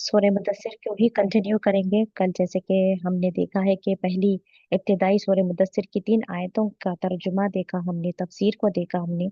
सूर्य मुदस्सिर को ही कंटिन्यू करेंगे। कल जैसे कि हमने देखा है कि पहली इब्तिदाई सूर्य मुदस्सिर की 3 आयतों का तर्जुमा देखा हमने, तफसीर को देखा हमने,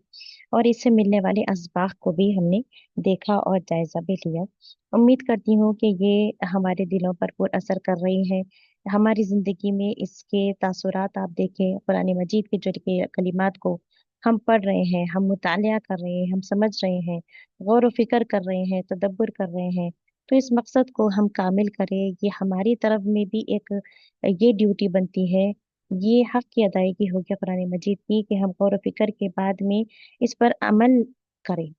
और इससे मिलने वाले असबाक को भी हमने देखा और जायजा भी लिया। उम्मीद करती हूँ कि ये हमारे दिलों पर पूरा असर कर रही है। हमारी जिंदगी में इसके तासुरात आप देखें, कुरान मजीद के जो कलिमात को हम पढ़ रहे हैं, हम मुतालिया कर रहे हैं, हम समझ रहे हैं, गौर व फिक्र कर रहे हैं, तदब्बर कर रहे हैं, तो इस मकसद को हम कामिल करें। ये हमारी तरफ में भी एक ये ड्यूटी बनती है, ये हक की अदायगी हो गया कुरान मजीद की, कि हम गौर व फिक्र के बाद में इस पर अमल करें।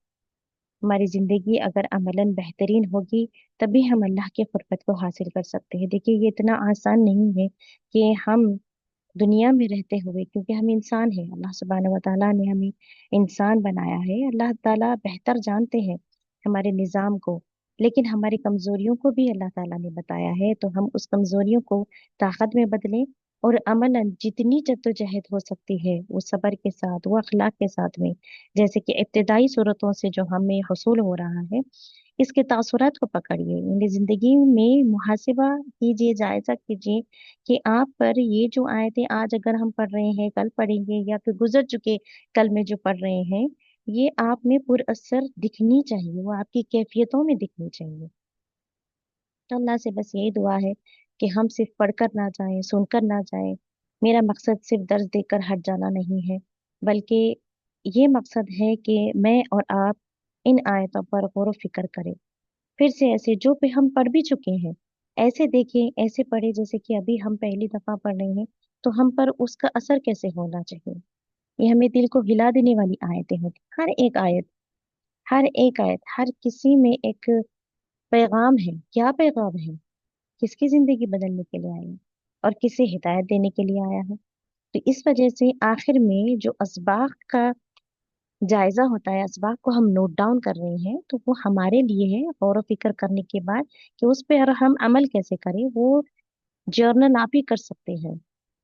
हमारी जिंदगी अगर अमलन बेहतरीन होगी, तभी हम अल्लाह के कुर्बत को हासिल कर सकते हैं। देखिए, ये इतना आसान नहीं है कि हम दुनिया में रहते हुए, क्योंकि हम इंसान हैं, अल्लाह सुब्हानहू व तआला ने हमें इंसान बनाया है, अल्लाह ताला बेहतर जानते हैं हमारे निज़ाम को, लेकिन हमारी कमजोरियों को भी अल्लाह ताला ने बताया है, तो हम उस कमजोरियों को ताकत में बदलें, और अमलन जितनी जद्दोजहद हो सकती है वो सब्र के साथ, वो अखलाक के साथ में, जैसे कि इब्तिदाई सूरतों से जो हमें हसूल हो रहा है, इसके तासुरात को पकड़िए, यानी जिंदगी में मुहासिबा कीजिए, जायजा कीजिए कि आप पर ये जो आयतें आज अगर हम पढ़ रहे हैं, कल पढ़ेंगे, या फिर गुजर चुके कल में जो पढ़ रहे हैं, ये आप में पुर असर दिखनी चाहिए, वो आपकी कैफियतों में दिखनी चाहिए। तो अल्लाह से बस यही दुआ है कि हम सिर्फ पढ़कर ना जाएं, सुनकर ना जाएं। मेरा मकसद सिर्फ दर्ज देकर हट जाना नहीं है, बल्कि ये मकसद है कि मैं और आप इन आयतों पर गौर व फिक्र करें, फिर से ऐसे जो पे हम पढ़ भी चुके हैं, ऐसे देखें, ऐसे पढ़े जैसे कि अभी हम पहली दफा पढ़ रहे हैं, तो हम पर उसका असर कैसे होना चाहिए। ये हमें दिल को हिला देने वाली आयतें होती, हर एक आयत, हर एक आयत, हर किसी में एक पैगाम है। क्या पैगाम है, किसकी जिंदगी बदलने के लिए आया है, और किसे हिदायत देने के लिए आया है। तो इस वजह से आखिर में जो असबाक का जायजा होता है, असबाक को हम नोट डाउन कर रहे हैं, तो वो हमारे लिए है गौर व फिक्र करने के बाद कि उस पर हम अमल कैसे करें। वो जर्नल आप ही कर सकते हैं,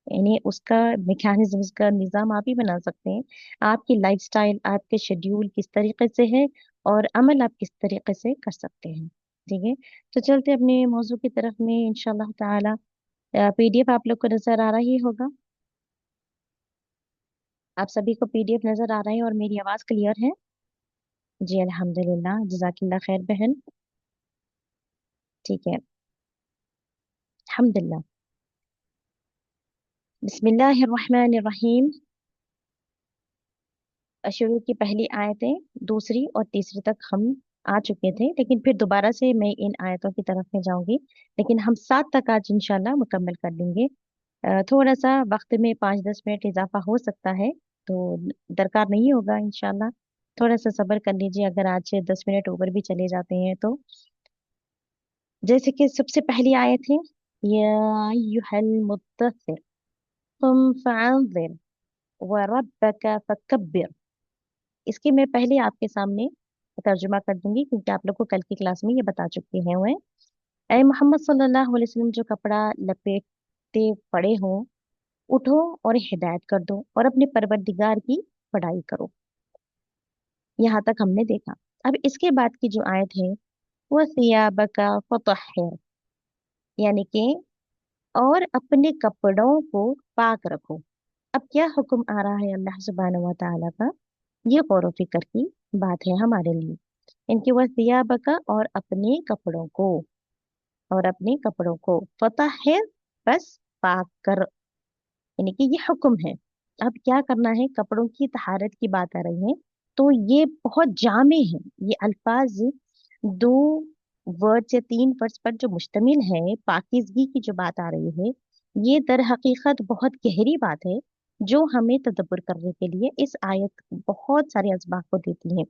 यानी उसका मैकेनिज्म, उसका निज़ाम आप ही बना सकते हैं। आपकी लाइफस्टाइल, आपके शेड्यूल किस तरीके से है, और अमल आप किस तरीके से कर सकते हैं। ठीक है, तो चलते अपने मौजू की तरफ में इंशाल्लाह ताला। पीडीएफ आप लोग को नजर आ रही होगा, आप सभी को पीडीएफ नजर आ रहा है और मेरी आवाज क्लियर है? जी अल्हम्दुलिल्लाह, जजाकिल्लाह खैर बहन। ठीक है, अल्हम्दुलिल्लाह। बिस्मिल्लाहिर्रहमानिर्रहीम। शुरू की पहली आयतें, दूसरी और तीसरी तक हम आ चुके थे, लेकिन फिर दोबारा से मैं इन आयतों की तरफ में जाऊंगी, लेकिन हम 7 तक आज इंशाल्लाह मुकम्मल कर लेंगे। थोड़ा सा वक्त में 5-10 मिनट इजाफा हो सकता है, तो दरकार नहीं होगा इंशाल्लाह। थोड़ा सा सब्र कर लीजिए, अगर आज 10 मिनट ऊपर भी चले जाते हैं तो। जैसे कि सबसे पहली आयत है, या अय्युहल मुद्दस्सिर कुम फअंज़िर व रब्बक फकब्बिर। इसकी मैं पहले आपके सामने तर्जुमा कर दूंगी, क्योंकि आप लोग को कल की क्लास में ये बता चुके हैं हुए। ऐ मोहम्मद सल्लल्लाहु अलैहि वसल्लम, जो कपड़ा लपेटे पड़े हो, उठो और हिदायत कर दो, और अपने परवरदिगार की पढ़ाई करो। यहाँ तक हमने देखा। अब इसके बाद की जो आयत है, वह सियाबका फतहहिर, यानी कि और अपने कपड़ों को पाक रखो। अब क्या हुक्म आ रहा है अल्लाह सुब्हानहू व तआला का, ये गौर व फिक्र की बात है हमारे लिए। इनकी वह सियाबका, और अपने कपड़ों को, और अपने कपड़ों को फतहहिर, बस पाक कर, यानी कि ये हुक्म है। अब क्या करना है, कपड़ों की तहारत की बात आ रही है, तो ये बहुत जामे है। ये अल्फाज दो वर्ड्स या 3 वर्ड्स पर जो मुश्तमिल है, पाकीज़गी की जो बात आ रही है, ये दर हकीकत बहुत गहरी बात है, जो हमें तदब्बर करने के लिए इस आयत बहुत सारे असबाब को देती है।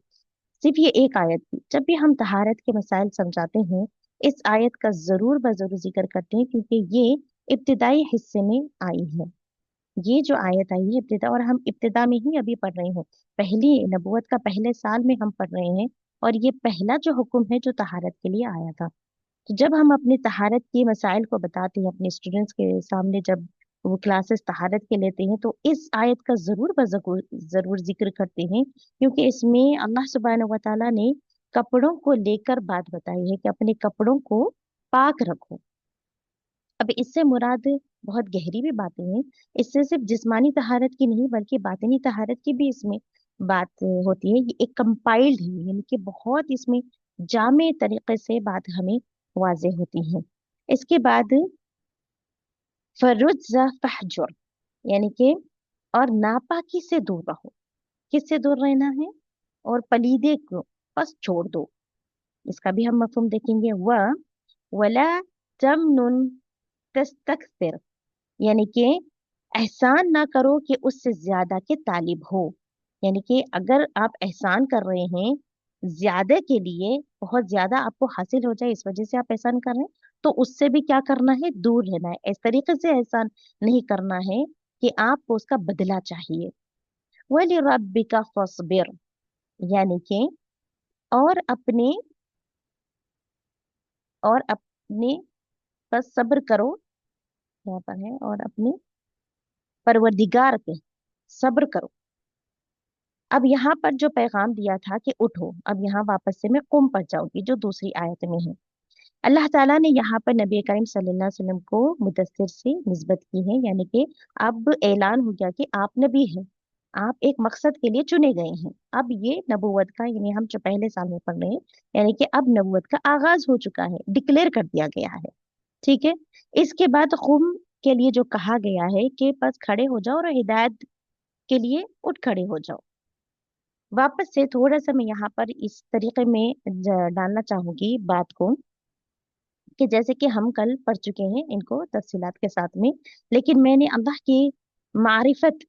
सिर्फ ये एक आयत थी, जब भी हम तहारत के मसाइल समझाते हैं, इस आयत का जरूर ब जरूर जिक्र करते हैं, क्योंकि ये इब्तिदाई हिस्से में आई है। ये जो आयत आई है इब्तिदा, और हम इब्तिदा में ही अभी पढ़ रहे हैं, पहली नबूवत का पहले साल में हम पढ़ रहे हैं, और ये पहला जो हुक्म है जो तहारत के लिए आया था। तो जब हम अपने तहारत के मसाइल को बताते हैं अपने स्टूडेंट्स के सामने, जब वो क्लासेस तहारत के लेते हैं, तो इस आयत का जरूर जरूर जिक्र करते हैं, क्योंकि इसमें अल्लाह सुब्हानहू व तआला ने कपड़ों को लेकर बात बताई है कि अपने कपड़ों को पाक रखो। अब इससे मुराद बहुत गहरी भी बातें हैं। इससे सिर्फ जिस्मानी तहारत की नहीं बल्कि बातिनी तहारत की भी इसमें बात होती है। ये एक कंपाइल्ड है, यानी कि बहुत इसमें जामे तरीके से बात हमें वाजे होती है। इसके बाद फरुज्जा फहजुर, यानी कि और नापाकी से दूर रहो। किससे दूर रहना है? और पलीदे को बस छोड़ दो। इसका भी हम मफहूम देखेंगे। वला तमनुन तस्तकसिर, यानी कि एहसान ना करो कि उससे ज्यादा के तालिब हो। यानी कि अगर आप एहसान कर रहे हैं ज्यादा के लिए, बहुत ज्यादा आपको हासिल हो जाए इस वजह से आप एहसान कर रहे हैं, तो उससे भी क्या करना है? दूर रहना है। इस तरीके से एहसान नहीं करना है कि आपको उसका बदला चाहिए। वली रब्बिका फस्बिर, यानी कि और अपने और अपने पर सब्र करो। यहाँ पर है और अपने परवरदिगार पे सब्र करो। अब यहाँ पर जो पैगाम दिया था कि उठो, अब यहाँ वापस से मैं कुम पर जाऊंगी जो दूसरी आयत में है। अल्लाह ताला ने यहाँ पर नबी करीम सल्लल्लाहु अलैहि वसल्लम को मुदस्सिर से निस्बत की है, यानी कि अब ऐलान हो गया कि आप नबी हैं, आप एक मकसद के लिए चुने गए हैं। अब ये नबूवत का, यानी हम जो पहले साल में पढ़ रहे हैं, यानी कि अब नबूवत का आगाज हो चुका है, डिक्लेयर कर दिया गया है। ठीक है। इसके बाद कुम के लिए जो कहा गया है कि बस खड़े हो जाओ और हिदायत के लिए उठ खड़े हो जाओ। वापस से थोड़ा सा मैं यहाँ पर इस तरीके में डालना चाहूंगी बात को, कि जैसे कि हम कल पढ़ चुके हैं इनको तफसीलात के साथ में, लेकिन मैंने मारिफत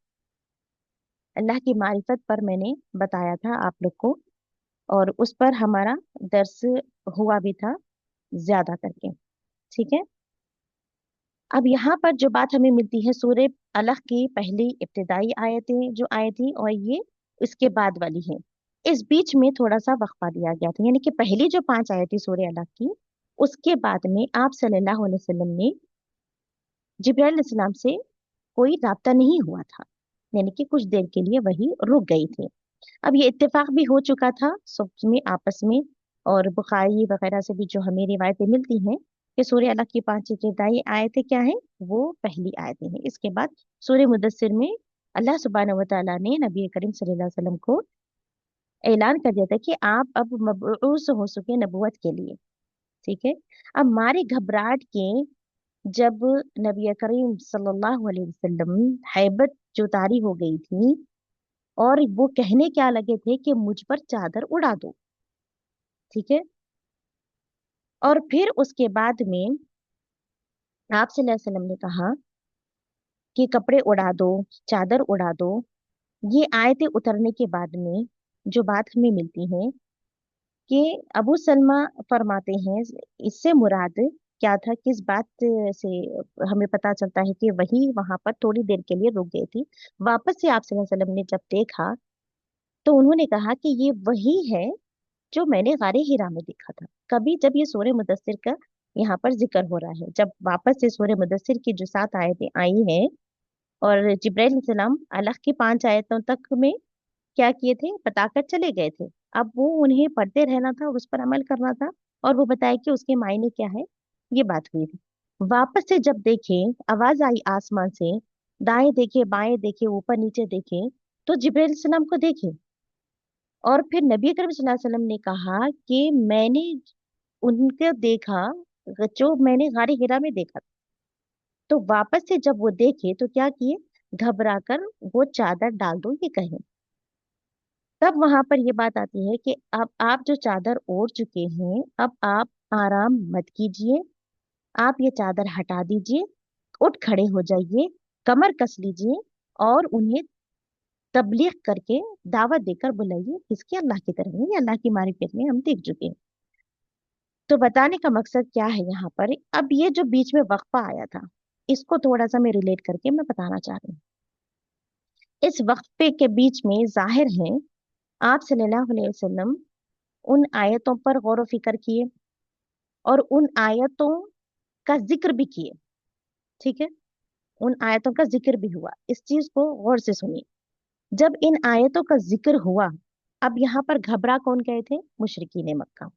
अल्लाह की मारिफत पर मैंने बताया था आप लोग को, और उस पर हमारा दर्स हुआ भी था ज्यादा करके। ठीक है। अब यहाँ पर जो बात हमें मिलती है सूरह अलग की पहली इब्तिदाई आयतें जो आई थी, और ये इसके बाद वाली है, इस बीच में थोड़ा सा वक्फा दिया गया था। यानी कि पहली जो 5 आयतें सूरह अलग की, उसके बाद में आप सल्लल्लाहु अलैहि वसल्लम ने जिब्राइल अलैहिस्सलाम से कोई राब्ता नहीं हुआ था, यानी कि कुछ देर के लिए वही रुक गई थी। अब ये इत्तेफाक भी हो चुका था सब में आपस में, और बुखारी वगैरह से भी जो हमें रिवायतें मिलती हैं कि सूर्य अल्लाह की 5 इब्तिदाई आयतें क्या हैं, वो पहली आयतें हैं। इसके बाद सूर्य मुदस्सिर में अल्लाह सुब्हानहू व तआला ने नबी करीम सल्लल्लाहु अलैहि वसल्लम को ऐलान कर दिया था कि आप अब मबऊस हो चुके नबुवत के लिए। ठीक है। अब मारी घबराहट के जब नबी करीम सल्लल्लाहु अलैहि वसल्लम हैबत जो तारी हो गई थी, और वो कहने क्या लगे थे कि मुझ पर चादर उड़ा दो। ठीक है। और फिर उसके बाद में आप सल्लल्लाहु अलैहि वसल्लम ने कहा कि कपड़े उड़ा दो, चादर उड़ा दो। ये आयतें उतरने के बाद में जो बात हमें मिलती है कि अबू सलमा फरमाते हैं, इससे मुराद क्या था, किस बात से हमें पता चलता है कि वही वहां पर थोड़ी देर के लिए रुक गई थी। वापस से आप सल्लल्लाहु अलैहि वसल्लम ने जब देखा तो उन्होंने कहा कि ये वही है जो मैंने गारे हिरा में देखा था। कभी जब ये सूरह मुदस्सिर का यहाँ पर जिक्र हो रहा है, जब वापस से सूरह मुदस्सिर की जो 7 आयतें आई हैं, और जिब्राइल सलाम अल्लाह की 5 आयतों तक में क्या किए थे, बताकर चले गए थे। अब वो उन्हें पढ़ते रहना था और उस पर अमल करना था, और वो बताए कि उसके मायने क्या है। ये बात हुई थी। वापस से जब देखे, आवाज आई आसमान से, दाएं देखे बाएं देखे ऊपर नीचे देखे, तो जिब्राइल सलाम को देखे। और फिर नबी करीम सल्लल्लाहु अलैहि वसल्लम ने कहा कि मैंने उनको देखा जो मैंने गारे हिरा में देखा। तो वापस से जब वो देखे तो क्या किए, घबरा कर वो चादर डाल दो ये कहे। तब वहां पर ये बात आती है कि अब आप जो चादर ओढ़ चुके हैं, अब आप आराम मत कीजिए, आप ये चादर हटा दीजिए, उठ खड़े हो जाइए, कमर कस लीजिए, और उन्हें तबलीग करके दावत देकर बुलाइए किसकी, अल्लाह की तरफ में। ये अल्लाह की मारिफत में हम देख चुके हैं। तो बताने का मकसद क्या है यहाँ पर, अब ये जो बीच में वक्फा आया था, इसको थोड़ा सा मैं रिलेट करके मैं बताना चाह रही हूँ। इस वक्फे के बीच में जाहिर है आप सल्लल्लाहु अलैहि वसल्लम उन आयतों पर गौर व फिक्र किए, और उन आयतों का जिक्र भी किए। ठीक है। उन आयतों का जिक्र भी हुआ, इस चीज को गौर से सुनिए। जब इन आयतों का जिक्र हुआ अब यहाँ पर घबरा कौन गए थे? मुशरिकीन मक्का।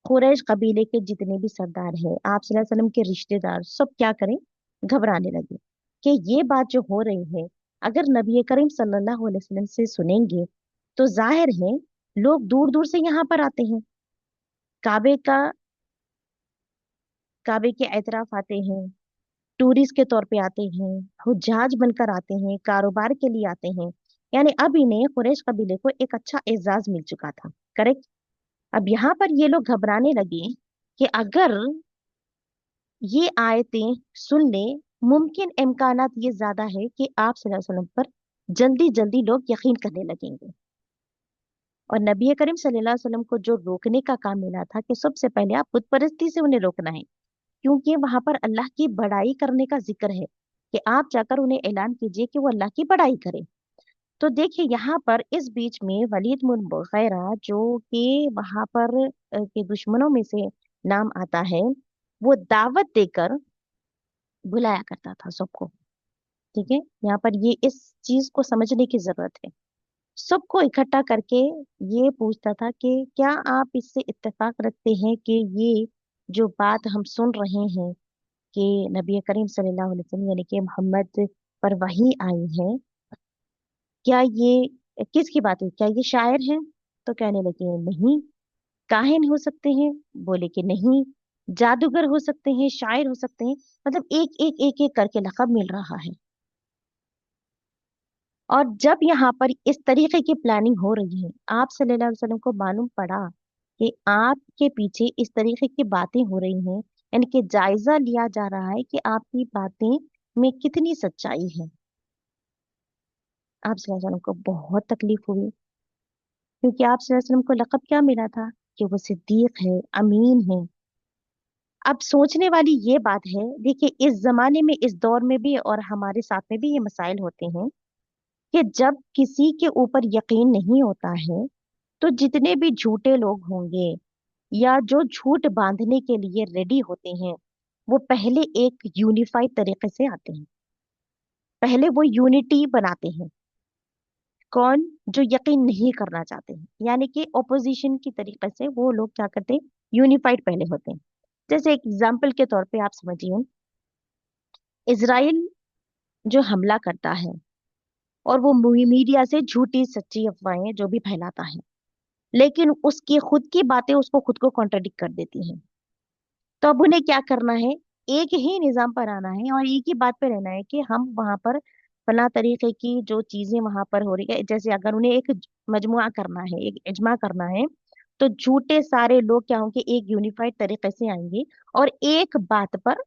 कुरैश कबीले के जितने भी सरदार हैं, आप सल्लल्लाहु अलैहि वसल्लम के रिश्तेदार, सब क्या करें? घबराने लगे कि ये बात जो हो रही है, अगर नबी करीम सल्लल्लाहु अलैहि वसल्लम से सुनेंगे तो जाहिर है लोग दूर दूर से यहाँ पर आते हैं, काबे का, काबे के एतराफ आते हैं, टूरिस्ट के तौर पे आते हैं, हुज्जाज बनकर आते हैं, कारोबार के लिए आते हैं। यानी अब इन्हें कुरैश कबीले को एक अच्छा एजाज मिल चुका था। करेक्ट। अब यहाँ पर ये लोग घबराने लगे कि अगर ये आयतें सुन ले, मुमकिन इम्कानात ये ज्यादा है कि आप सल्लल्लाहु अलैहि वसल्लम पर जल्दी जल्दी लोग यकीन करने लगेंगे। और नबी करीम सल्लल्लाहु अलैहि वसल्लम को जो रोकने का काम मिला था कि सबसे पहले आप बुत परस्ती से उन्हें रोकना है, क्योंकि वहां पर अल्लाह की बड़ाई करने का जिक्र है कि आप जाकर उन्हें ऐलान कीजिए कि वो अल्लाह की बड़ाई करें। तो देखिए यहाँ पर इस बीच में वलीद मुन मुगीरा, जो कि वहां पर के दुश्मनों में से नाम आता है, वो दावत देकर बुलाया करता था सबको। ठीक है, यहाँ पर ये इस चीज को समझने की जरूरत है। सबको इकट्ठा करके ये पूछता था कि क्या आप इससे इत्तेफाक रखते हैं कि ये जो बात हम सुन रहे हैं कि नबी करीम सल्लल्लाहु अलैहि वसल्लम यानी कि मोहम्मद पर वही आई है, क्या ये किसकी बात है? क्या ये शायर हैं? तो कहने लगे नहीं। काहिन हो सकते हैं? बोले कि नहीं। जादूगर हो सकते हैं, शायर हो सकते हैं। मतलब एक एक करके लक़ब मिल रहा है। और जब यहाँ पर इस तरीके की प्लानिंग हो रही है, आप सल्लल्लाहु अलैहि वसल्लम को मालूम पड़ा कि आपके पीछे इस तरीके की बातें हो रही हैं, यानी कि जायजा लिया जा रहा है कि आपकी बातें में कितनी सच्चाई है, आप सल्लल्लाहु अलैहि वसल्लम को बहुत तकलीफ हुई। क्योंकि आप सल्लल्लाहु अलैहि वसल्लम को लक़ब क्या मिला था? कि वो सिद्दीक है, अमीन है। अब सोचने वाली ये बात है, देखिए इस जमाने में, इस दौर में भी और हमारे साथ में भी ये मसाइल होते हैं कि जब किसी के ऊपर यकीन नहीं होता है तो जितने भी झूठे लोग होंगे या जो झूठ बांधने के लिए रेडी होते हैं, वो पहले एक यूनिफाइड तरीके से आते हैं। पहले वो यूनिटी बनाते हैं। कौन? जो यकीन नहीं करना चाहते हैं, यानी कि ओपोजिशन की तरीके से वो लोग क्या करते हैं? यूनिफाइड पहले होते हैं। जैसे एक एग्जाम्पल के तौर पे आप समझिए, इसराइल जो हमला करता है और वो मीडिया से झूठी सच्ची अफवाहें जो भी फैलाता है, लेकिन उसकी खुद की बातें उसको खुद को कॉन्ट्रडिक्ट कर देती हैं। तो अब उन्हें क्या करना है? एक ही निजाम पर आना है और एक ही बात पे रहना है कि हम वहां पर फला तरीके की जो चीजें वहां पर हो रही है, जैसे अगर उन्हें एक मजमुआ करना है, एक इजमा करना है, तो झूठे सारे लोग क्या होंगे? एक यूनिफाइड तरीके से आएंगे और एक बात पर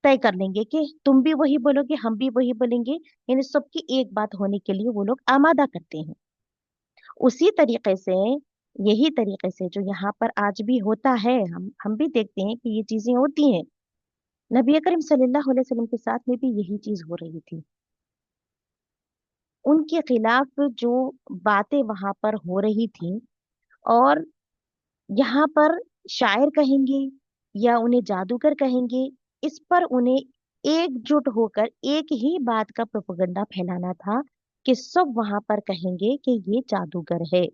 तय कर लेंगे कि तुम भी वही बोलोगे, हम भी वही बोलेंगे। यानी सबकी एक बात होने के लिए वो लोग आमादा करते हैं। उसी तरीके से, यही तरीके से जो यहाँ पर आज भी होता है, हम भी देखते हैं कि ये चीजें होती हैं। नबी करीम सल्लल्लाहु अलैहि वसल्लम के साथ में भी यही चीज हो रही थी। उनके खिलाफ जो बातें वहां पर हो रही थी, और यहाँ पर शायर कहेंगे या उन्हें जादूगर कहेंगे, इस पर उन्हें एकजुट होकर एक ही बात का प्रोपेगेंडा फैलाना था कि सब वहां पर कहेंगे कि ये जादूगर है।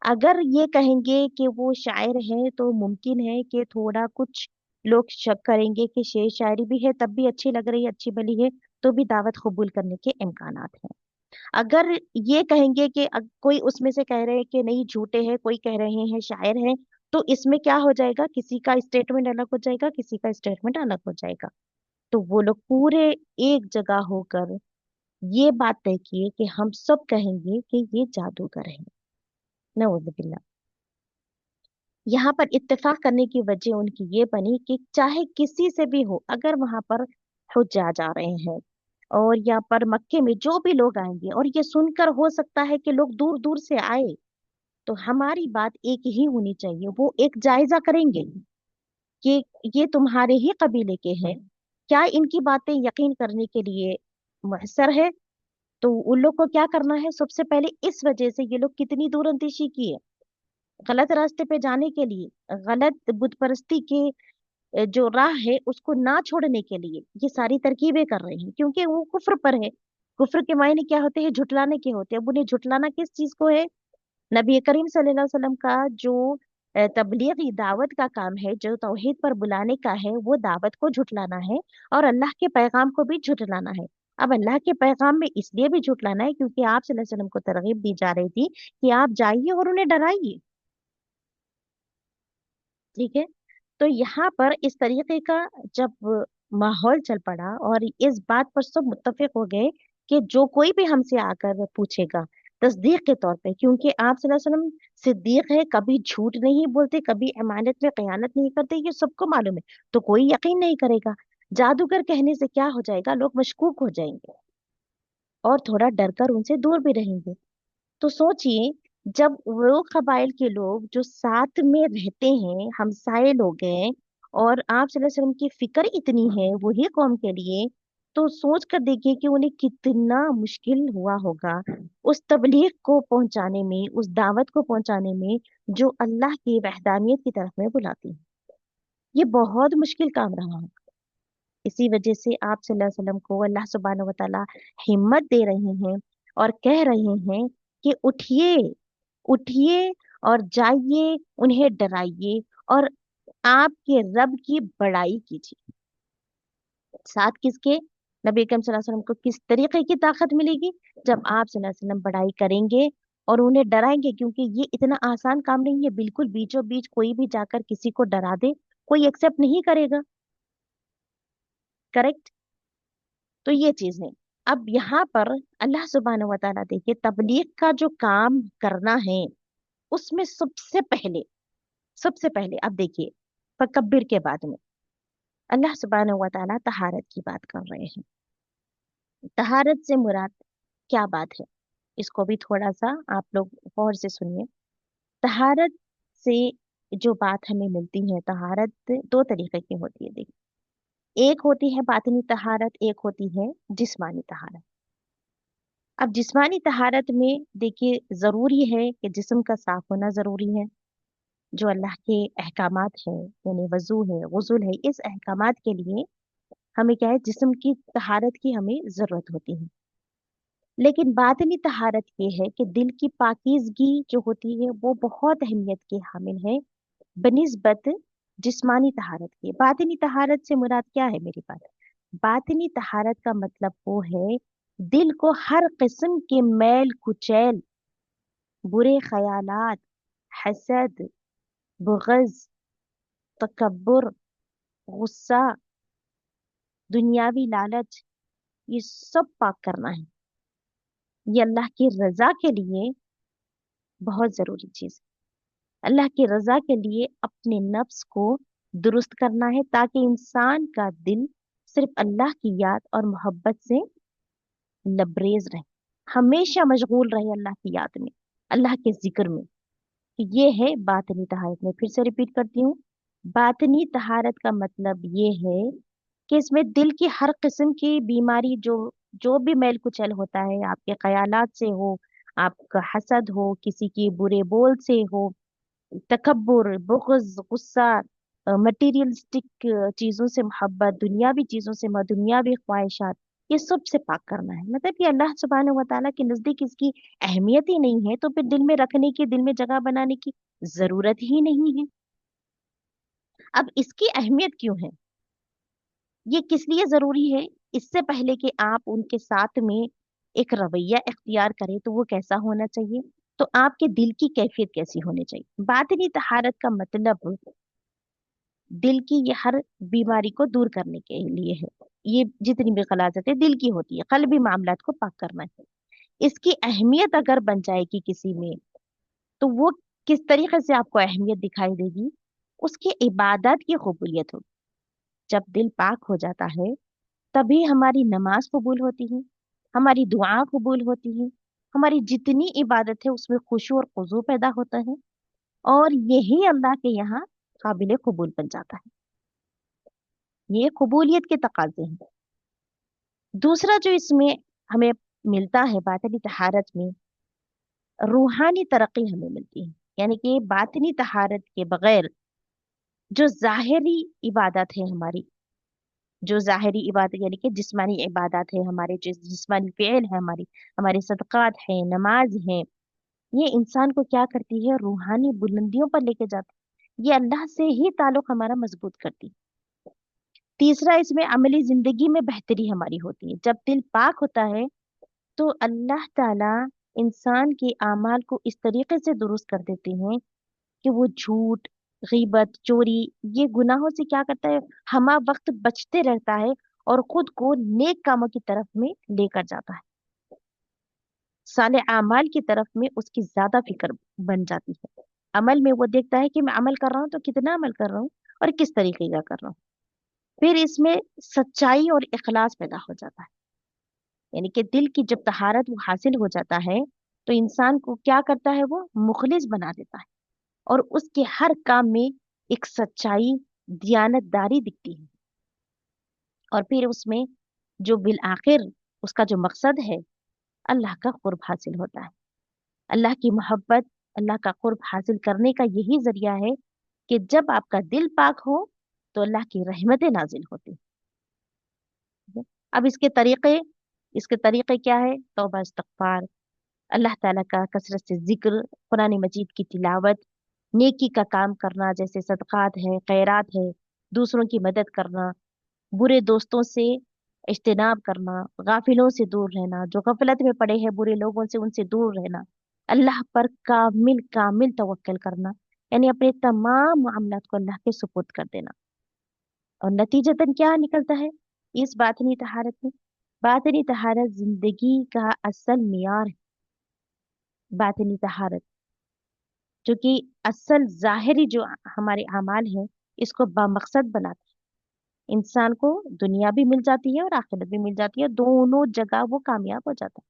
अगर ये कहेंगे कि वो शायर है तो मुमकिन है कि थोड़ा कुछ लोग शक करेंगे कि शेर शायरी भी है, तब भी अच्छी लग रही है, अच्छी भली है, तो भी दावत कबूल करने के इम्कानात हैं। अगर ये कहेंगे कि कोई उसमें से कह रहे हैं कि नहीं झूठे हैं, कोई कह रहे हैं शायर हैं, तो इसमें क्या हो जाएगा? किसी का स्टेटमेंट अलग हो जाएगा, किसी का स्टेटमेंट अलग हो जाएगा। तो वो लोग पूरे एक जगह होकर ये बात तय किए कि हम सब कहेंगे कि ये जादूगर है। नऊजुबिल्ला। यहाँ पर इत्तेफाक करने की वजह उनकी ये बनी कि चाहे किसी से भी हो, अगर वहां पर हुज्जाज आ रहे हैं और यहाँ पर मक्के में जो भी लोग आएंगे और ये सुनकर हो सकता है कि लोग दूर दूर से आए, तो हमारी बात एक ही होनी चाहिए। वो एक जायजा करेंगे कि ये तुम्हारे ही कबीले के हैं, क्या इनकी बातें यकीन करने के लिए मुयसर है? तो उन लोग को क्या करना है? सबसे पहले इस वजह से ये लोग कितनी दूर अंदेशी की है, गलत रास्ते पे जाने के लिए, गलत बुत परस्ती के जो राह है उसको ना छोड़ने के लिए ये सारी तरकीबें कर रहे हैं, क्योंकि वो कुफ्र पर है। कुफ्र के मायने क्या होते हैं? झुटलाने के होते हैं। अब उन्हें झुटलाना किस चीज को है? नबी करीम सल्लल्लाहु अलैहि वसल्लम का जो तबलीगी दावत का काम है, जो तौहीद पर बुलाने का है, वो दावत को झुटलाना है और अल्लाह के पैगाम को भी झुटलाना है। अब अल्लाह के पैगाम में इसलिए भी झुटलाना है क्योंकि आप सल्लल्लाहु अलैहि वसल्लम को तरगीब दी जा रही थी कि आप जाइए और उन्हें डराइए। ठीक है। तो यहाँ पर इस तरीके का जब माहौल चल पड़ा और इस बात पर सब मुत्तफिक हो गए कि जो कोई भी हमसे आकर पूछेगा तस्दीक के तौर पे, क्योंकि आप सल्लल्लाहु अलैहि वसल्लम सिद्दीक है, कभी झूठ नहीं बोलते, कभी अमानत में खयानत नहीं करते, ये सबको मालूम है। तो कोई यकीन नहीं करेगा। जादूगर कहने से क्या हो जाएगा, लोग मशकूक हो जाएंगे और थोड़ा डर कर उनसे दूर भी रहेंगे। तो सोचिए, जब वो कबाइल के लोग जो साथ में रहते हैं, हमसाए लोग हैं, और आप सल्लल्लाहु अलैहि वसल्लम की फिक्र इतनी है वही कौम के लिए, तो सोच कर देखिए कि उन्हें कितना मुश्किल हुआ होगा उस तबलीग को पहुंचाने में, उस दावत को पहुंचाने में जो अल्लाह की वहदानियत की तरफ में बुलाती है। ये बहुत मुश्किल काम रहा है। इसी वजह से आप सल्लल्लाहु अलैहि वसल्लम को अल्लाह सुब्हानहू व तआला हिम्मत दे रहे हैं और कह रहे हैं कि उठिए, उठिए और जाइए, उन्हें डराइए और आपके रब की बड़ाई कीजिए। साथ किसके? नबी अकरम सल्लल्लाहु अलैहि वसल्लम को किस तरीके की ताकत मिलेगी? जब आप सल्लल्लाहु अलैहि वसल्लम बड़ाई करेंगे और उन्हें डराएंगे, क्योंकि ये इतना आसान काम नहीं है, बिल्कुल बीचों बीच कोई भी जाकर किसी को डरा दे, कोई एक्सेप्ट नहीं करेगा। करेक्ट। तो ये चीज है। अब यहाँ पर अल्लाह सुब्हानहू व तआला देखिए, तबलीग का जो काम करना है उसमें सबसे पहले अब देखिए, फकब्बिर के बाद में अल्लाह सुब्हानहू व तआला तहारत की बात कर रहे हैं। तहारत से मुराद क्या बात है, इसको भी थोड़ा सा आप लोग गौर से सुनिए। तहारत से जो बात हमें मिलती है, तहारत दो तरीके की होती है। देखिए, एक होती है बातिनी तहारत, एक होती है जिस्मानी तहारत। अब जिस्मानी तहारत में देखिए, जरूरी है कि जिस्म का साफ होना जरूरी है। जो अल्लाह के अहकामात हैं, यानी वजू है, गुस्ल है, इस अहकामात के लिए हमें क्या है, जिस्म की तहारत की हमें जरूरत होती है। लेकिन बातनी तहारत ये है कि दिल की पाकीज़गी जो होती है वो बहुत अहमियत की हामिल है बनिस्बत जिस्मानी तहारत के। बातनी तहारत से मुराद क्या है मेरी बात? बातनी तहारत का मतलब वो है दिल को हर किस्म के मैल कुचैल, बुरे ख्यालात, हसद, बुग़्ज़, तकब्बुर, गुस्सा, दुनियावी लालच, ये सब पाक करना है। ये अल्लाह की रजा के लिए बहुत जरूरी चीज है। अल्लाह की रजा के लिए अपने नफ्स को दुरुस्त करना है ताकि इंसान का दिल सिर्फ अल्लाह की याद और मोहब्बत से लबरेज रहे, हमेशा मशगूल रहे अल्लाह की याद में, अल्लाह के जिक्र में। तो ये है बातनी तहारत में। फिर से रिपीट करती हूँ, बातनी तहारत का मतलब ये है कि इसमें दिल की हर किस्म की बीमारी, जो जो भी मैल कुचैल होता है, आपके ख्यालात से हो, आपका हसद हो, किसी की बुरे बोल से हो, तकब्बुर, बुग़्ज़, गुस्सा, मटीरियलिस्टिक चीजों से मोहब्बत, दुनियावी चीजों से दुनियावी ख्वाहिशात, ये सब से पाक करना है। मतलब कि अल्लाह सुब्हानहू व तआला के नजदीक इसकी अहमियत ही नहीं है, तो फिर दिल में रखने की, दिल में जगह बनाने की जरूरत ही नहीं है। अब इसकी अहमियत क्यों है, ये किस लिए जरूरी है? इससे पहले कि आप उनके साथ में एक रवैया इख्तियार करें तो वो कैसा होना चाहिए, तो आपके दिल की कैफियत कैसी होनी चाहिए। बातिनी तहारत का मतलब दिल की ये हर बीमारी को दूर करने के लिए है। ये जितनी भी गलाजत है दिल की होती है, कल्बी मामलात को पाक करना है। इसकी अहमियत अगर बन जाएगी किसी में, तो वो किस तरीके से आपको अहमियत दिखाई देगी? उसकी इबादत की कबूलियत होगी। जब दिल पाक हो जाता है तभी हमारी नमाज कबूल होती है, हमारी दुआ कबूल होती है, हमारी जितनी इबादत है उसमें खुशू और खुजू पैदा होता है, और यही अल्लाह के यहाँ काबिल कबूल बन जाता है। ये कबूलियत के तकाजे हैं। दूसरा जो इसमें हमें मिलता है बातनी तहारत में, रूहानी तरक्की हमें मिलती है। यानी कि बातनी तहारत के बगैर जो जाहिरी इबादत है हमारी, जो जाहिरी इबादत यानी कि जिस्मानी इबादत है हमारे, जो जिस्मानी फेल है हमारी, हमारे सदकात हैं, नमाज है, ये इंसान को क्या करती है, रूहानी बुलंदियों पर लेके जाती है, ये अल्लाह से ही ताल्लुक हमारा मजबूत करती है। तीसरा, इसमें अमली जिंदगी में बेहतरी हमारी होती है। जब दिल पाक होता है तो अल्लाह ताला इंसान के आमाल को इस तरीके से दुरुस्त कर देते हैं कि वो झूठ, गीबत, चोरी, ये गुनाहों से क्या करता है, हमा वक्त बचते रहता है और खुद को नेक कामों की तरफ में लेकर जाता है। साले अमाल की तरफ में उसकी ज्यादा फिक्र बन जाती है। अमल में वो देखता है कि मैं अमल कर रहा हूँ तो कितना अमल कर रहा हूँ और किस तरीके का कर रहा हूँ। फिर इसमें सच्चाई और इखलास पैदा हो जाता है। यानी कि दिल की जब तहारत वो हासिल हो जाता है तो इंसान को क्या करता है, वो मुखलिस बना देता है और उसके हर काम में एक सच्चाई, दियानतदारी दिखती है। और फिर उसमें जो बिल आखिर उसका जो मकसद है, अल्लाह का कुर्ब हासिल होता है। अल्लाह की मोहब्बत, अल्लाह का कुर्ब हासिल करने का यही जरिया है कि जब आपका दिल पाक हो तो अल्लाह की रहमतें नाजिल होती हैं। अब इसके तरीके क्या है, तौबा, इस्तगफार, अल्लाह ताला का कसरत से जिक्र, कुरान मजीद की तिलावत, नेकी का काम करना जैसे सदकात है, खैरात है, दूसरों की मदद करना, बुरे दोस्तों से इज्तिनाब करना, गाफिलों से दूर रहना, जो गफलत में पड़े हैं बुरे लोगों से उनसे दूर रहना, अल्लाह पर कामिल कामिल तवक्कल करना, यानी अपने तमाम मामलात को अल्लाह के सुपुर्द कर देना। और नतीजतन क्या निकलता है इस बातनी तहारत में? बातनी तहारत जिंदगी का असल मियार है। बातनी तहारत जो कि असल जाहिरी जो हमारे अमाल हैं, इसको बामकसद बनाता है। इंसान को दुनिया भी मिल जाती है और आखिरत भी मिल जाती है, दोनों जगह वो कामयाब हो जाता है।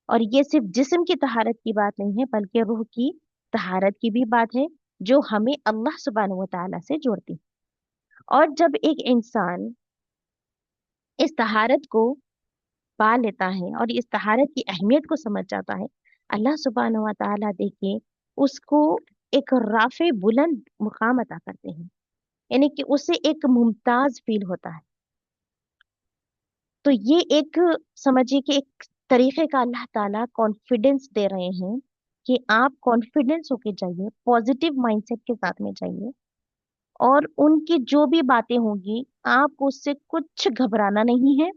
और ये सिर्फ जिस्म की तहारत की बात नहीं है बल्कि रूह की तहारत की भी बात है, जो हमें अल्लाह सुब्हानहू व तआला से जोड़ती है। और जब एक इंसान इस तहारत को पा लेता है और इस तहारत की अहमियत को समझ जाता है, अल्लाह सुब्हानहू व तआला देखिए उसको एक राफे बुलंद मुकाम अता करते हैं। यानी कि उसे एक मुमताज फील होता है। तो ये एक, समझिए कि एक तरीके का अल्लाह ताला कॉन्फिडेंस दे रहे हैं कि आप कॉन्फिडेंस होके जाइए, पॉजिटिव माइंडसेट के साथ में जाइए, और उनकी जो भी बातें होंगी आपको उससे कुछ घबराना नहीं है,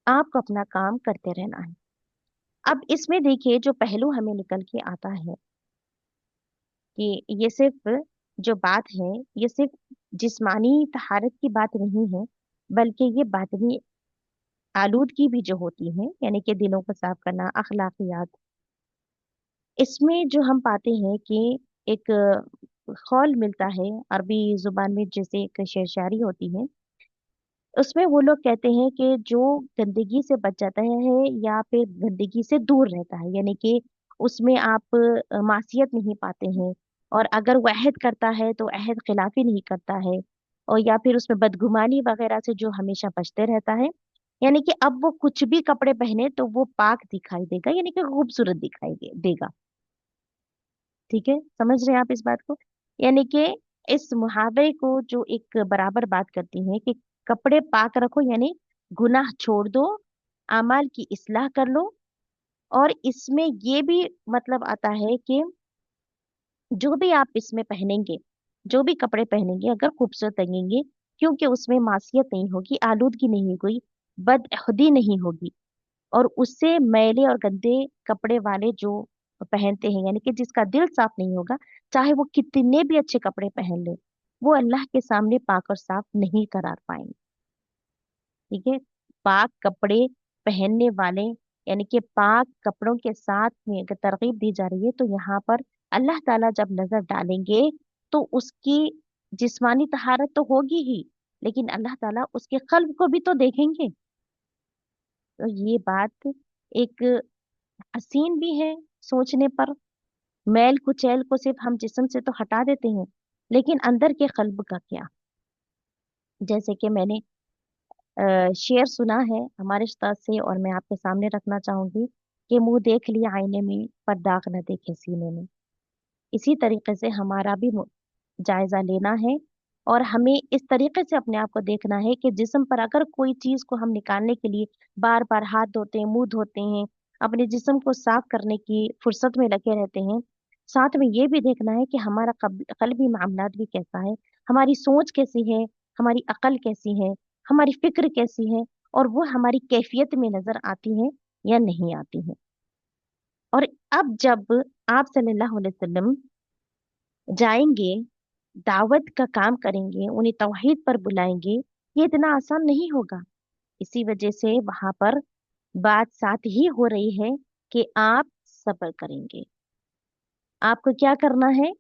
आपको अपना काम करते रहना है। अब इसमें देखिए जो पहलू हमें निकल के आता है कि ये सिर्फ जो बात है, ये सिर्फ जिस्मानी तहारत की बात नहीं है, बल्कि ये बातनी आलूदगी भी जो होती है, यानी कि दिलों को साफ करना, अखलाकियात, इसमें जो हम पाते हैं कि एक खौल मिलता है अरबी जुबान में, जैसे एक शेर शायरी होती है, उसमें वो लोग कहते हैं कि जो गंदगी से बच जाता है या फिर गंदगी से दूर रहता है, यानी कि उसमें आप मासियत नहीं पाते हैं, और अगर वो अहद करता है तो अहद खिलाफी नहीं करता है, और या फिर उसमें बदगुमानी वगैरह से जो हमेशा बचते रहता है, यानी कि अब वो कुछ भी कपड़े पहने तो वो पाक दिखाई देगा, यानी कि खूबसूरत दिखाई देगा। ठीक है, समझ रहे हैं आप इस बात को? यानी कि इस मुहावरे को जो एक बराबर बात करती है कि कपड़े पाक रखो, यानी गुनाह छोड़ दो, अमाल की इस्लाह कर लो। और इसमें ये भी मतलब आता है कि जो भी आप इसमें पहनेंगे, जो भी कपड़े पहनेंगे, अगर खूबसूरत लगेंगे, क्योंकि उसमें मासियत नहीं होगी, आलूदगी नहीं होगी, बदअहदी नहीं होगी, और उससे मैले और गंदे कपड़े वाले जो पहनते हैं, यानी कि जिसका दिल साफ नहीं होगा, चाहे वो कितने भी अच्छे कपड़े पहन ले, वो अल्लाह के सामने पाक और साफ नहीं करार पाएंगे। ठीक है, पाक कपड़े पहनने वाले, यानी कि पाक कपड़ों के साथ में अगर तरगीब दी जा रही है तो यहाँ पर अल्लाह ताला जब नजर डालेंगे तो उसकी जिस्मानी तहारत तो होगी ही, लेकिन अल्लाह ताला उसके कल्ब को भी तो देखेंगे। तो ये बात एक हसीन भी है सोचने पर। मैल कुचैल को सिर्फ हम जिस्म से तो हटा देते हैं, लेकिन अंदर के कल्ब का क्या? जैसे कि मैंने शेर सुना है हमारे उस्ताद से, और मैं आपके सामने रखना चाहूंगी कि मुंह देख लिया आईने में पर दाग न देखे सीने में। इसी तरीके से हमारा भी जायजा लेना है, और हमें इस तरीके से अपने आप को देखना है कि जिस्म पर अगर कोई चीज को हम निकालने के लिए बार बार हाथ धोते हैं, मुंह धोते हैं, अपने जिस्म को साफ करने की फुर्सत में लगे रहते हैं। साथ में ये भी देखना है कि हमारा कल्बी मामलात भी कैसा है, हमारी सोच कैसी है, हमारी अकल कैसी है, हमारी फिक्र कैसी है, और वो हमारी कैफियत में नजर आती है या नहीं आती है। और अब जब आप सल्लल्लाहु अलैहि वसल्लम जाएंगे, दावत का काम करेंगे, उन्हें तौहीद पर बुलाएंगे, ये इतना आसान नहीं होगा। इसी वजह से वहां पर बात साथ ही हो रही है कि आप सब्र करेंगे। आपको क्या करना है?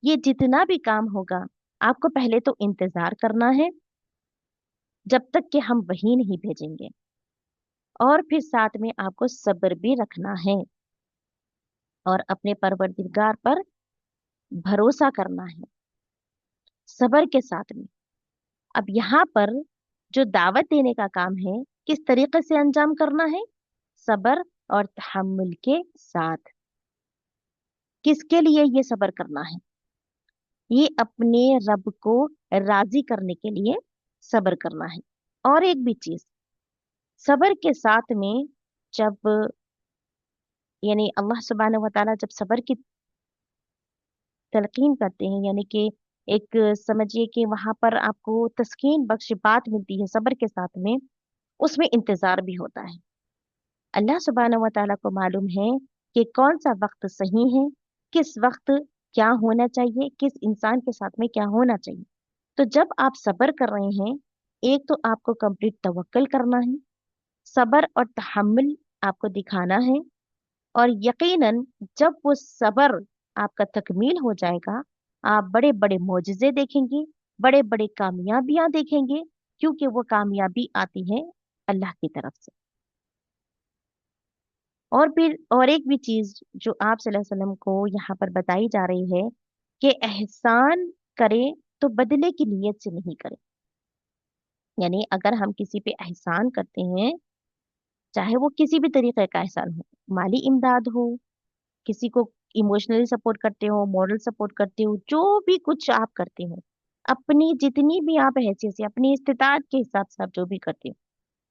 ये जितना भी काम होगा, आपको पहले तो इंतजार करना है जब तक कि हम वही नहीं भेजेंगे, और फिर साथ में आपको सब्र भी रखना है और अपने परवरदिगार पर भरोसा करना है सब्र के साथ में। अब यहाँ पर जो दावत देने का काम है, किस तरीके से अंजाम करना है? सब्र और तहम्मुल के साथ। किसके लिए ये सब्र करना है? ये अपने रब को राजी करने के लिए सब्र करना है। और एक भी चीज, सब्र के साथ में जब, यानी अल्लाह सुब्हानहू व तआला जब सब्र की तलकीन करते हैं, यानी कि एक समझिए कि वहां पर आपको तस्कीन बख्श बात मिलती है सब्र के साथ में, उसमें इंतजार भी होता है। अल्लाह सुब्हानहू व तआला को मालूम है कि कौन सा वक्त सही है, किस वक्त क्या होना चाहिए, किस इंसान के साथ में क्या होना चाहिए। तो जब आप सब्र कर रहे हैं, एक तो आपको कंप्लीट तवक्कल करना है, सब्र और तहम्मुल आपको दिखाना है, और यकीनन जब वो सब्र आपका तकमील हो जाएगा, आप बड़े बड़े मोजज़े देखेंगे, बड़े बड़े कामयाबियां देखेंगे, क्योंकि वो कामयाबी आती है अल्लाह की तरफ से। और फिर और एक भी चीज जो आप सल्लल्लाहु अलैहि वसल्लम को यहाँ पर बताई जा रही है कि एहसान करें तो बदले की नीयत से नहीं करें। यानी अगर हम किसी पे एहसान करते हैं, चाहे वो किसी भी तरीके का एहसान हो, माली इमदाद हो, किसी को इमोशनली सपोर्ट करते हो, मॉरल सपोर्ट करते हो, जो भी कुछ आप करते हो, अपनी जितनी भी आप हैसियत से, अपनी इस्तिताअत के हिसाब से आप जो भी करते हो,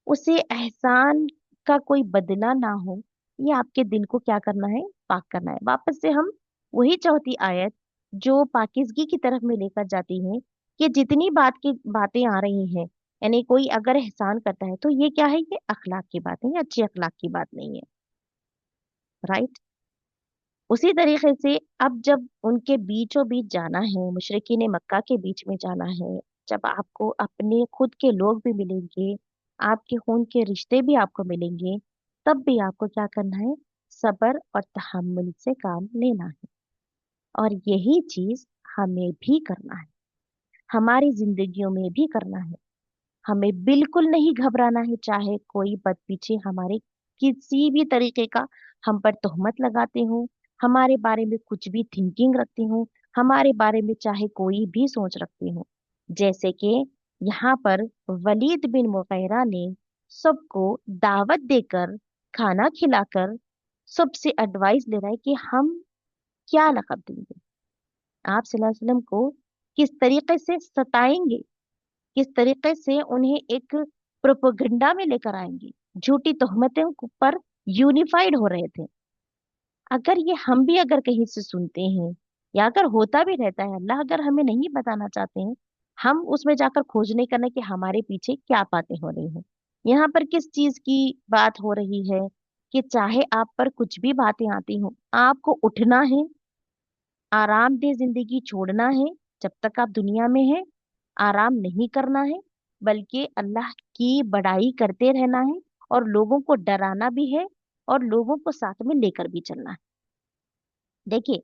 उसे एहसान का कोई बदला ना हो, ये आपके दिल को क्या करना है? पाक करना है। वापस से हम वही चौथी आयत जो पाकिजगी की तरफ में लेकर जाती है, कि जितनी बात की बातें आ रही हैं, यानी कोई अगर एहसान करता है तो ये क्या है? ये अखलाक की बात है, ये अच्छी अखलाक की बात नहीं है। राइट। उसी तरीके से अब जब उनके बीचों बीच जाना है, मुशरिकीन मक्का के बीच में जाना है, जब आपको अपने खुद के लोग भी मिलेंगे, आपके खून के रिश्ते भी आपको मिलेंगे, तब भी आपको क्या करना है? सब्र और तहम्मुल से काम लेना है। और यही चीज हमें भी करना है, हमारी जिंदगियों में भी करना है। हमें बिल्कुल नहीं घबराना है, चाहे कोई पीछे हमारे किसी भी तरीके का हम पर तोहमत लगाते हो, हमारे बारे में कुछ भी थिंकिंग रखते हो, हमारे बारे में चाहे कोई भी सोच रखते हो। जैसे कि यहाँ पर वलीद बिन मुगीरा ने सबको दावत देकर, खाना खिलाकर सबसे एडवाइस ले रहा है कि हम क्या लकब देंगे, आप सल्लल्लाहु अलैहि वसल्लम को किस तरीके से सताएंगे, किस तरीके से उन्हें एक प्रोपोगंडा में लेकर आएंगे। झूठी तोहमतें पर यूनिफाइड हो रहे थे। अगर ये हम भी अगर कहीं से सुनते हैं, या अगर होता भी रहता है, अल्लाह अगर हमें नहीं बताना चाहते हैं, हम उसमें जाकर खोज नहीं करना कि हमारे पीछे क्या बातें हो रही हैं। यहाँ पर किस चीज की बात हो रही है? कि चाहे आप पर कुछ भी बातें आती हो, आपको उठना है, आरामदेह जिंदगी छोड़ना है। जब तक आप दुनिया में हैं, आराम नहीं करना है, बल्कि अल्लाह की बड़ाई करते रहना है, और लोगों को डराना भी है, और लोगों को साथ में लेकर भी चलना है। देखिए,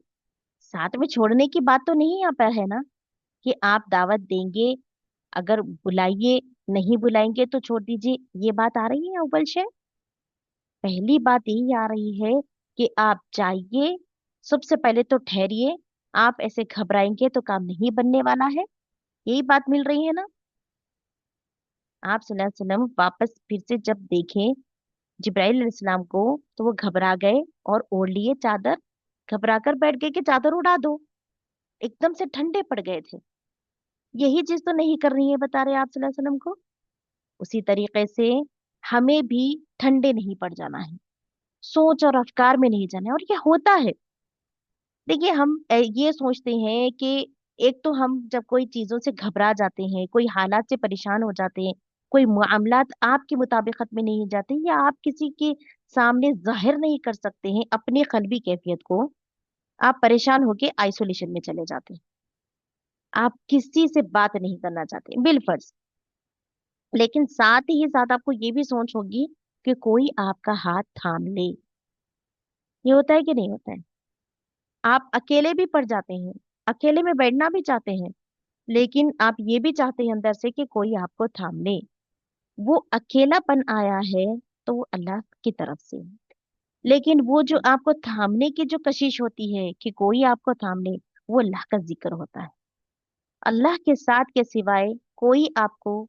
साथ में छोड़ने की बात तो नहीं यहाँ पर है ना, कि आप दावत देंगे, अगर बुलाइए, नहीं बुलाएंगे तो छोड़ दीजिए, ये बात आ रही है अव्वल शे। पहली बात यही आ रही है कि आप जाइए, सबसे पहले तो ठहरिए। आप ऐसे घबराएंगे तो काम नहीं बनने वाला है, यही बात मिल रही है ना। आप सल्लल्लाहु अलैहि वसल्लम वापस फिर से जब देखें जिब्राइल अलैहिस्सलाम को, तो वो घबरा गए और ओढ़ लिए चादर, घबरा कर बैठ गए कि चादर उड़ा दो, एकदम से ठंडे पड़ गए थे। यही चीज तो नहीं कर रही है, बता रहे आप सल्लल्लाहु अलैहि वसल्लम को। उसी तरीके से हमें भी ठंडे नहीं पड़ जाना है, सोच और अफकार में नहीं जाना है। और ये होता है। देखिए हम ये सोचते हैं कि एक तो हम जब कोई चीजों से घबरा जाते हैं, कोई हालात से परेशान हो जाते हैं, कोई मामलात आपकी मुताबिकत में नहीं जाते, या आप किसी के सामने जाहिर नहीं कर सकते हैं अपनी कल्बी कैफियत को, आप परेशान होके आइसोलेशन में चले जाते हैं। आप किसी से बात नहीं करना चाहते बिलफर्ज। लेकिन साथ ही साथ आपको ये भी सोच होगी कि कोई आपका हाथ थाम ले। ये होता है कि नहीं होता है? आप अकेले भी पड़ जाते हैं, अकेले में बैठना भी चाहते हैं, लेकिन आप ये भी चाहते हैं अंदर से कि कोई आपको थाम ले। वो अकेलापन आया है तो वो अल्लाह की तरफ से है। लेकिन वो जो आपको थामने की जो कशिश होती है कि कोई आपको थाम ले, वो अल्लाह का जिक्र होता है। अल्लाह के साथ के सिवाय कोई आपको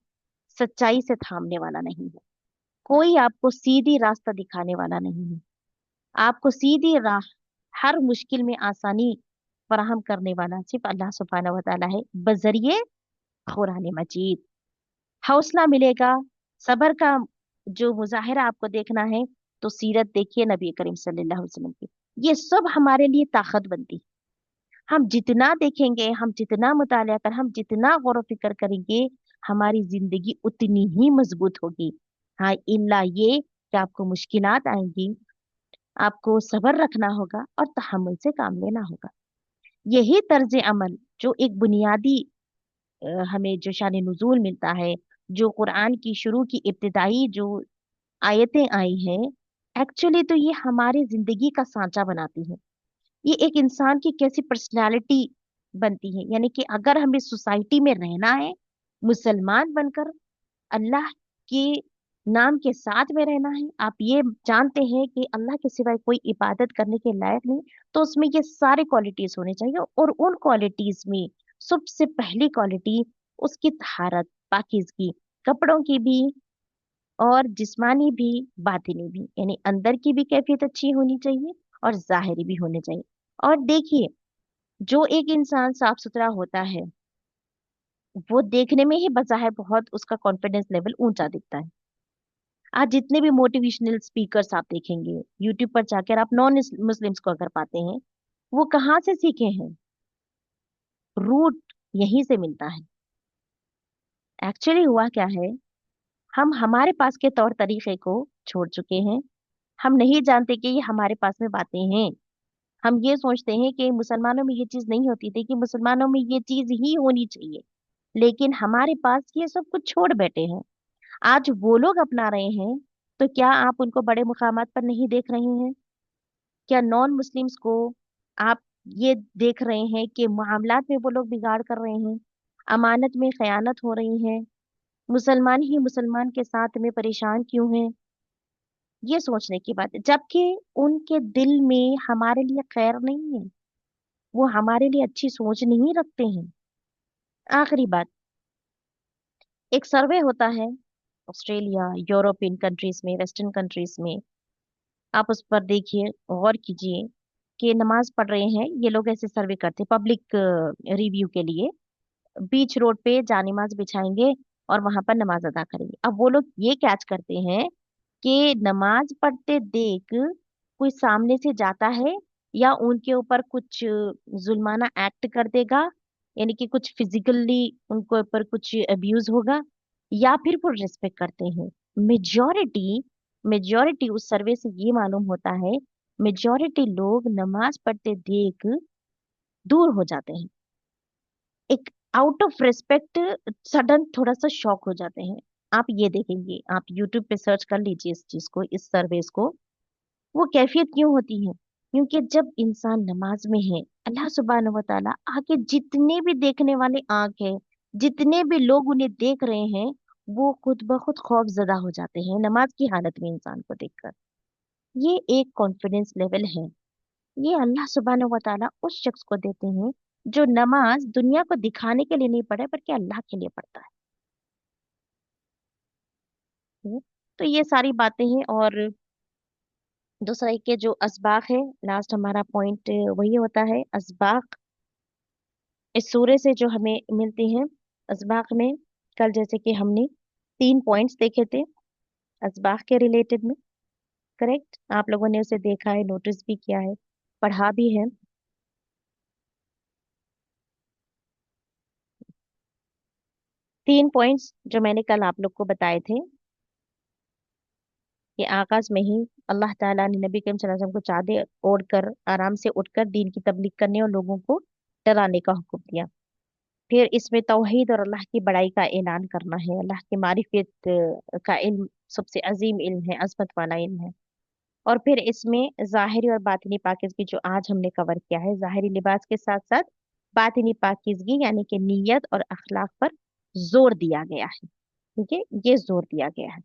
सच्चाई से थामने वाला नहीं है। कोई आपको सीधी रास्ता दिखाने वाला नहीं है। आपको सीधी राह, हर मुश्किल में आसानी फराहम करने वाला सिर्फ अल्लाह सुब्हानहू व तआला है, बजरिए कुरान मजीद। हौसला मिलेगा, सबर का जो मुजाहिरा आपको देखना है, तो सीरत देखिए नबी करीम सल्लल्लाहु अलैहि वसल्लम की। ये सब हमारे लिए ताकत बनती है। हम जितना देखेंगे, हम जितना मुताला कर, हम जितना गौर व फिक्र करेंगे, हमारी जिंदगी उतनी ही मजबूत होगी। हाँ, इल्ला ये कि आपको मुश्किलात आएंगी, आपको सब्र रखना होगा और तहम्मुल से काम लेना होगा। यही तर्ज अमल जो एक बुनियादी हमें जो शान नुजूल मिलता है, जो कुरान की शुरू की इब्तिदाई जो आयतें आई हैं, एक्चुअली तो ये हमारी जिंदगी का सांचा बनाती हैं। ये एक इंसान की कैसी पर्सनालिटी बनती है। यानी कि अगर हमें सोसाइटी में रहना है मुसलमान बनकर, अल्लाह के नाम के साथ में रहना है, आप ये जानते हैं कि अल्लाह के सिवाय कोई इबादत करने के लायक नहीं, तो उसमें ये सारी क्वालिटीज होनी चाहिए। और उन क्वालिटीज में सबसे पहली क्वालिटी उसकी तहारत, पाकीज़गी, कपड़ों की भी और जिस्मानी भी, बातिनी भी। यानी अंदर की भी कैफियत अच्छी होनी चाहिए और जाहिरी भी होनी चाहिए। और देखिए, जो एक इंसान साफ सुथरा होता है, वो देखने में ही बज़ाहिर बहुत उसका कॉन्फिडेंस लेवल ऊंचा दिखता है। आज जितने भी मोटिवेशनल स्पीकर्स आप देखेंगे यूट्यूब पर जाकर, आप नॉन मुस्लिम्स को अगर पाते हैं, वो कहाँ से सीखे हैं? रूट यहीं से मिलता है। एक्चुअली हुआ क्या है, हम हमारे पास के तौर तरीके को छोड़ चुके हैं। हम नहीं जानते कि ये हमारे पास में बातें हैं। हम ये सोचते हैं कि मुसलमानों में ये चीज नहीं होती थी, कि मुसलमानों में ये चीज ही होनी चाहिए, लेकिन हमारे पास ये सब कुछ छोड़ बैठे हैं। आज वो लोग अपना रहे हैं, तो क्या आप उनको बड़े मुकामात पर नहीं देख रहे हैं? क्या नॉन मुस्लिम्स को आप ये देख रहे हैं कि मामलात में वो लोग बिगाड़ कर रहे हैं, अमानत में खयानत हो रही है, मुसलमान ही मुसलमान के साथ में परेशान क्यों हैं? ये सोचने की बात है, जबकि उनके दिल में हमारे लिए खैर नहीं है, वो हमारे लिए अच्छी सोच नहीं रखते हैं। आखिरी बात, एक सर्वे होता है ऑस्ट्रेलिया, यूरोपियन कंट्रीज में, वेस्टर्न कंट्रीज में, आप उस पर देखिए, गौर कीजिए कि नमाज पढ़ रहे हैं ये लोग, ऐसे सर्वे करते हैं पब्लिक रिव्यू के लिए। बीच रोड पे जानिमाज बिछाएंगे और वहां पर नमाज अदा करेंगे। अब वो लोग ये कैच करते हैं कि नमाज पढ़ते देख कोई सामने से जाता है, या उनके ऊपर कुछ जुल्माना एक्ट कर देगा, यानी कि कुछ फिजिकली उनके ऊपर कुछ अब्यूज होगा, या फिर वो रिस्पेक्ट करते हैं। मेजॉरिटी मेजॉरिटी उस सर्वे से ये मालूम होता है, मेजॉरिटी लोग नमाज पढ़ते देख दूर हो जाते हैं। एक आउट ऑफ रिस्पेक्ट सडन थोड़ा सा शॉक हो जाते हैं। आप ये देखेंगे, आप यूट्यूब पे सर्च कर लीजिए इस चीज को, इस सर्वेस को। वो कैफियत क्यों होती है? क्योंकि जब इंसान नमाज में है, अल्लाह सुब्हानहू व तआला आगे जितने भी देखने वाले आंख है, जितने भी लोग उन्हें देख रहे हैं, वो खुद ब खुद खौफ जदा हो जाते हैं नमाज की हालत में इंसान को देखकर। ये एक कॉन्फिडेंस लेवल है। ये अल्लाह सुब्हानहू व तआला उस शख्स को देते हैं जो नमाज दुनिया को दिखाने के लिए नहीं पढ़े, बल्कि अल्लाह के लिए पढ़ता है। तो ये सारी बातें हैं। और दूसरा के जो असबाक है, लास्ट हमारा पॉइंट वही होता है, असबाक इस सूर्य से जो हमें मिलती हैं। असबाक में कल जैसे कि हमने 3 पॉइंट्स देखे थे असबाक के रिलेटेड में। करेक्ट? आप लोगों ने उसे देखा है, नोटिस भी किया है, पढ़ा भी है। 3 पॉइंट्स जो मैंने कल आप लोग को बताए थे कि आकाश में ही अल्लाह ताला ने नबी करीम सल्लल्लाहु अलैहि वसल्लम को चादर ओढ़कर आराम से उठकर दीन की तबलीग करने और लोगों को डराने का हुक्म दिया। फिर इसमें तौहीद और अल्लाह की बड़ाई का ऐलान करना है, अल्लाह की मारिफत का इल्म सबसे अजीम इल्म है, अजमत वाला इल्म है। और फिर इसमें ज़ाहिरी और बातिनी पाकीज़गी जो आज हमने कवर किया है, ज़ाहिरी लिबास के साथ साथ बातिनी पाकीज़गी यानी कि नीयत और अखलाक पर जोर दिया गया है। ठीक है, ये जोर दिया गया है।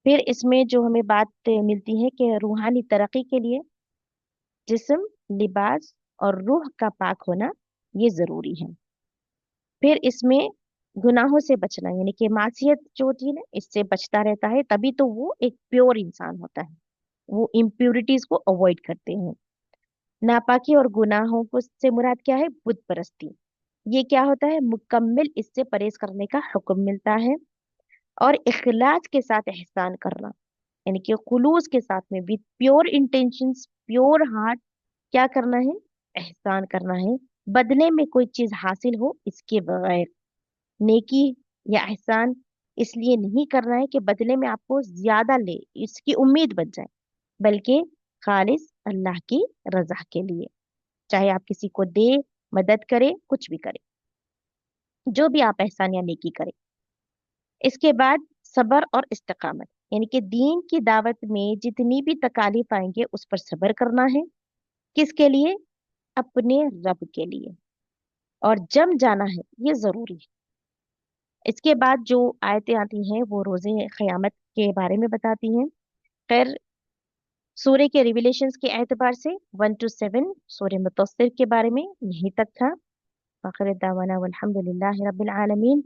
फिर इसमें जो हमें बात मिलती है कि रूहानी तरक्की के लिए जिस्म, लिबास और रूह का पाक होना ये जरूरी है। फिर इसमें गुनाहों से बचना यानी कि मासियत जो होती है ना, इससे बचता रहता है, तभी तो वो एक प्योर इंसान होता है। वो इम्प्योरिटीज को अवॉइड करते हैं। नापाकी और गुनाहों को से मुराद क्या है? बुत परस्ती। ये क्या होता है? मुकम्मल इससे परहेज करने का हुक्म मिलता है। और इखलास के साथ एहसान करना यानी कि खुलूस के साथ में with pure intentions, pure heart क्या करना है? एहसान करना है। बदले में कोई चीज हासिल हो इसके बगैर। नेकी या एहसान इसलिए नहीं करना है कि बदले में आपको ज्यादा ले, इसकी उम्मीद बच जाए, बल्कि खालिस अल्लाह की रजा के लिए। चाहे आप किसी को दे, मदद करे, कुछ भी करे, जो भी आप एहसान या नेकी करें। इसके बाद सबर और इस्तकामत यानी कि दीन की दावत में जितनी भी तकालीफ आएंगे उस पर सबर करना है। किसके लिए? अपने रब के लिए। और जम जाना है, ये जरूरी है। इसके बाद जो आयतें आती हैं वो रोजे क़यामत के बारे में बताती हैं। खैर, सूर्य के रिविलेशंस के एतबार से 1 to 7 सूर्य मुत्तसिर के बारे में यही तक था। आखिर दावाना वल्हम्दुलिल्लाहि रब्बिल आलमीन।